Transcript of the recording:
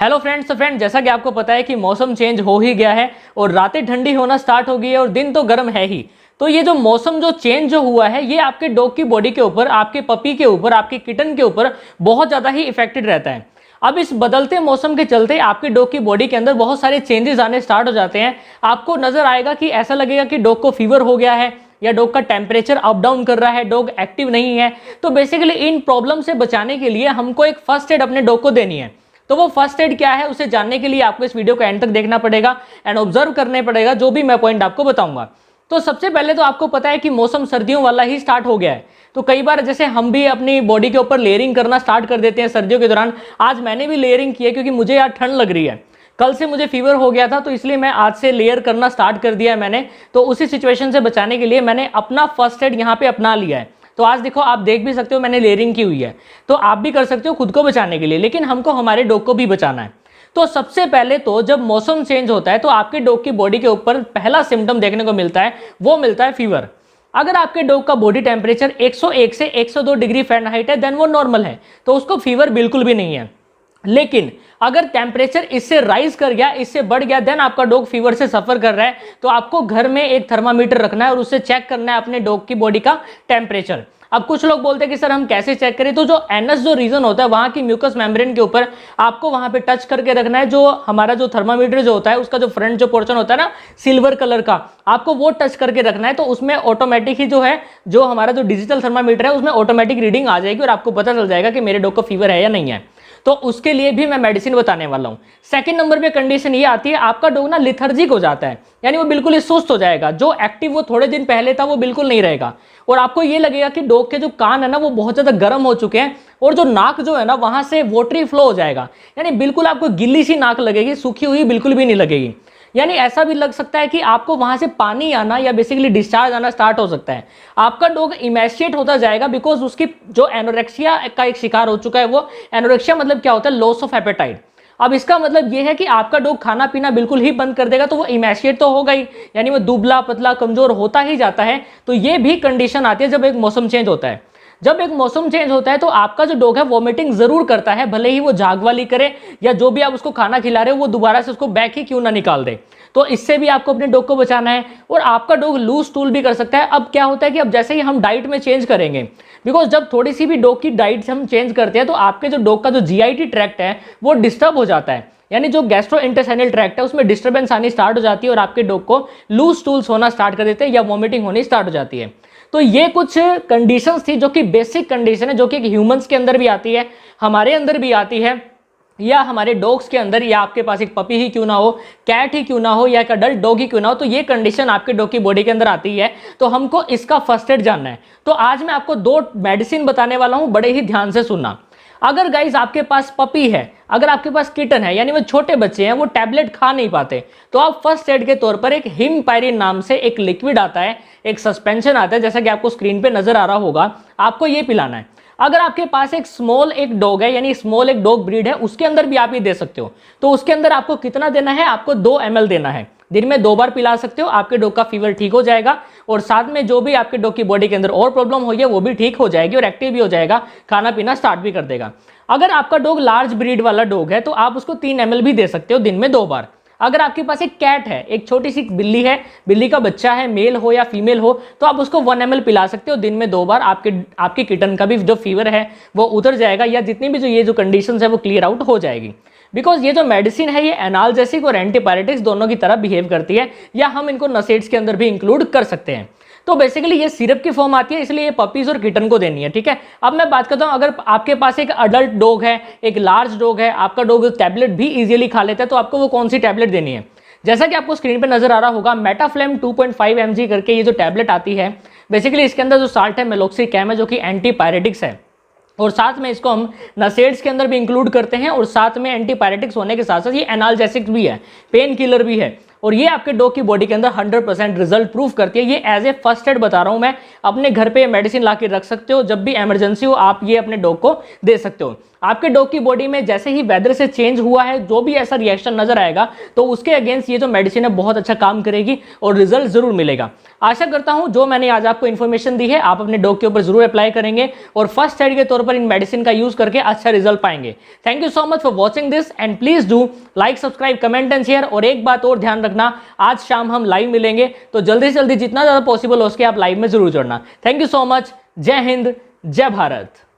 Hello friends. तो friend, जैसा कि आपको पता है कि मौसम चेंज हो ही गया है और रातें ठंडी होना स्टार्ट हो गई है और दिन तो गर्म है ही। तो ये जो मौसम जो चेंज जो हुआ है ये आपके डॉग की बॉडी के ऊपर, आपके पपी के ऊपर, आपके किटन के ऊपर बहुत ज़्यादा ही इफेक्टेड रहता है। अब इस बदलते मौसम के चलते आपके डॉग की बॉडी के अंदर बहुत सारे चेंजेस आने स्टार्ट हो जाते हैं। आपको नजर आएगा कि ऐसा लगेगा कि डॉग को फीवर हो गया है या डॉग का टेम्परेचर अप डाउन कर रहा है, डॉग एक्टिव नहीं है। तो बेसिकली इन प्रॉब्लम से बचाने के लिए हमको एक फर्स्ट एड अपने डॉग को देनी है। तो वो फर्स्ट एड क्या है उसे जानने के लिए आपको इस वीडियो को एंड तक देखना पड़ेगा एंड ऑब्जर्व करने पड़ेगा जो भी मैं पॉइंट आपको बताऊंगा। तो सबसे पहले तो आपको पता है कि मौसम सर्दियों वाला ही स्टार्ट हो गया है। तो कई बार जैसे हम भी अपनी बॉडी के ऊपर लेयरिंग करना स्टार्ट कर देते हैं सर्दियों के दौरान। आज मैंने भी लेयरिंग की है क्योंकि मुझे यार ठंड लग रही है। कल से मुझे फीवर हो गया था तो इसलिए मैं आज से लेयर करना स्टार्ट कर दिया है मैंने। तो उसी सिचुएशन से बचाने के लिए मैंने अपना फर्स्ट एड यहाँ पे अपना लिया है। तो आज देखो, आप देख भी सकते हो मैंने लेयरिंग की हुई है। तो आप भी कर सकते हो खुद को बचाने के लिए, लेकिन हमको हमारे डॉग को भी बचाना है। तो सबसे पहले तो जब मौसम चेंज होता है तो आपके डॉग की बॉडी के ऊपर पहला सिम्टम देखने को मिलता है, वो मिलता है फीवर। अगर आपके डॉग का बॉडी टेम्परेचर 101 से 102 डिग्री फ़ारेनहाइट है देन वो नॉर्मल है, तो उसको फीवर बिल्कुल भी नहीं है। लेकिन अगर टेम्परेचर इससे राइज कर गया, इससे बढ़ गया, देन आपका डॉग फीवर से सफर कर रहा है। तो आपको घर में एक थर्मामीटर रखना है और उससे चेक करना है अपने डॉग की बॉडी का टेम्परेचर। अब कुछ लोग बोलते हैं कि सर हम कैसे चेक करें, तो जो एनस जो रीजन होता है वहां की म्यूकस मेम्ब्रेन के ऊपर आपको वहां पे टच करके रखना है। जो हमारा जो थर्मामीटर जो होता है उसका जो फ्रंट जो पोर्शन होता है ना सिल्वर कलर का, आपको वो टच करके रखना है। तो उसमें ऑटोमेटिक ही जो है, जो हमारा जो डिजिटल थर्मामीटर है उसमें ऑटोमेटिक रीडिंग आ जाएगी और आपको पता चल जाएगा कि मेरे डॉग को फीवर है या नहीं है। तो उसके लिए भी मैं मेडिसिन बताने वाला हूं। सेकंड नंबर पे कंडीशन ये आती है, आपका डॉग ना लिथर्जिक हो जाता है, यानी वो बिल्कुल ही सुस्त हो जाएगा। जो एक्टिव वो थोड़े दिन पहले था वो बिल्कुल नहीं रहेगा और आपको ये लगेगा कि डॉग के जो कान है ना वो बहुत ज्यादा गर्म हो चुके हैं और जो नाक जो है ना वहां से वाटरी फ्लो हो जाएगा, यानी बिल्कुल आपको गिल्ली सी नाक लगेगी, सूखी हुई बिल्कुल भी नहीं लगेगी। यानी ऐसा भी लग सकता है कि आपको वहां से पानी आना या बेसिकली डिस्चार्ज आना स्टार्ट हो सकता है। आपका डॉग इमेशिएट होता जाएगा बिकॉज उसकी जो एनोरेक्सिया का एक शिकार हो चुका है। वो एनोरेक्सिया मतलब क्या होता है? Loss of appetite. अब इसका मतलब यह है कि आपका डॉग खाना पीना बिल्कुल ही बंद कर देगा, तो वो इमेशिएट तो होगा ही, यानी वो दुबला पतला कमजोर होता ही जाता है। तो ये भी कंडीशन आती है जब एक मौसम चेंज होता है। जब एक मौसम चेंज होता है तो आपका जो डॉग है वॉमिटिंग जरूर करता है, भले ही वो झाग वाली करे या जो भी आप उसको खाना खिला रहे हो वो दोबारा से उसको बैक ही क्यों ना निकाल दे। तो इससे भी आपको अपने डॉग को बचाना है। और आपका डॉग लूज स्टूल भी कर सकता है। अब क्या होता है कि अब जैसे ही हम डाइट में चेंज करेंगे, बिकॉज जब थोड़ी सी भी डॉग की डाइट हम चेंज करते हैं तो आपके जो डॉग का जो जीआईटी ट्रैक्ट है वो डिस्टर्ब हो जाता है, यानी जो गैस्ट्रो इंटेस्टाइनल ट्रैक्ट है उसमें डिस्टर्बेंस आनी स्टार्ट हो जाती है और आपके डॉग को लूज स्टूल्स होना स्टार्ट कर देते हैं या वॉमिटिंग होनी स्टार्ट हो जाती है। तो ये कुछ कंडीशंस थी जो कि बेसिक कंडीशन है, जो कि ह्यूमंस के अंदर भी आती है, हमारे अंदर भी आती है, या हमारे डॉग्स के अंदर, या आपके पास एक पपी ही क्यों ना हो, कैट ही क्यों ना हो, या एक अडल्ट डॉग ही क्यों ना हो, तो ये कंडीशन आपके डॉग की बॉडी के अंदर आती है। तो हमको इसका फर्स्ट एड जानना है। तो आज मैं आपको 2 मेडिसिन बताने वाला हूं, बड़े ही ध्यान से सुनना। अगर गाइज आपके पास पपी है, अगर आपके पास किटन है, यानी वो छोटे बच्चे हैं, वो टैबलेट खा नहीं पाते, तो आप फर्स्ट एड के तौर पर एक हिमपायरिन नाम से एक लिक्विड आता है, एक सस्पेंशन आता है, जैसा कि आपको स्क्रीन पे नजर आ रहा होगा, आपको ये पिलाना है। अगर आपके पास एक स्मॉल एक डॉग है, यानी स्मॉल एक डॉग ब्रीड है, उसके अंदर भी आप ये दे सकते हो। तो उसके अंदर आपको कितना देना है? आपको 2 ml देना है। दिन में 2 बार पिला सकते हो, आपके डॉग का फीवर ठीक हो जाएगा और साथ में जो भी आपके डॉग की बॉडी के अंदर और प्रॉब्लम हुई है वो भी ठीक हो जाएगी और एक्टिव भी हो जाएगा, खाना पीना स्टार्ट भी कर देगा। अगर आपका डॉग लार्ज ब्रीड वाला डॉग है तो आप उसको 3 ml भी दे सकते हो दिन में 2 बार। अगर आपके पास एक कैट है, एक छोटी सी बिल्ली है, बिल्ली का बच्चा है, मेल हो या फीमेल हो, तो आप उसको 1 ml पिला सकते हो दिन में 2 बार। आपके किटन का भी जो फीवर है वो उतर जाएगा, या जितनी भी जो ये जो कंडीशंस है वो क्लियर आउट हो जाएगी। बिकॉज ये जो मेडिसिन है ये एनाल्जेसिक और एंटीपायरेटिक्स दोनों की तरह बिहेव करती है, या हम इनको नसेड्स के अंदर भी इंक्लूड कर सकते हैं। तो बेसिकली ये सिरप की फॉर्म आती है, इसलिए ये पपीज और किटन को देनी है, ठीक है। अब मैं बात करता हूं, अगर आपके पास एक अडल्ट डॉग है, एक लार्ज डॉग है, आपका डॉग टैबलेट भी इजीली खा लेता है, तो आपको वो कौन सी टैबलेट देनी है? जैसा कि आपको स्क्रीन पे नजर आ रहा होगा, मेटाफ्लेम 2.5 mg करके ये जो टैबलेट आती है, बेसिकली इसके अंदर जो साल्ट है मेलोक्सिकैम है, जो कि एंटीपायरेटिक्स है, और साथ में इसको हम नसेड्स के अंदर भी इंक्लूड करते हैं, और साथ में एंटीपायरेटिक्स होने के साथ साथ ये एनाल्जेसिक भी है, पेन किलर भी है। और ये आपके डॉग की बॉडी के अंदर 100% रिजल्ट प्रूफ करती है। ये एज ए फर्स्ट एड बता रहा हूं मैं, अपने घर पे मेडिसिन ला के रख सकते हो, जब भी इमरजेंसी हो आप ये अपने डॉग को दे सकते हो। आपके डॉग की बॉडी में जैसे ही वेदर से चेंज हुआ है, जो भी ऐसा रिएक्शन नजर आएगा, तो उसके अगेंस्ट ये जो मेडिसिन है बहुत अच्छा काम करेगी और रिजल्ट जरूर मिलेगा। आशा करता हूं जो मैंने आज आपको इन्फॉर्मेशन दी है आप अपने डॉग के ऊपर जरूर अप्लाई करेंगे और फर्स्ट एड के तौर पर इन मेडिसिन का यूज करके अच्छा रिजल्ट पाएंगे। Thank you so much for watching this and please do like, subscribe, comment and share. और एक बात और ध्यान रखना, आज शाम हम लाइव मिलेंगे, तो जल्दी से जल्दी जितना ज्यादा पॉसिबल हो सके आप लाइव में जरूर जुड़ना। Thank you so much. जय हिंद, जय भारत।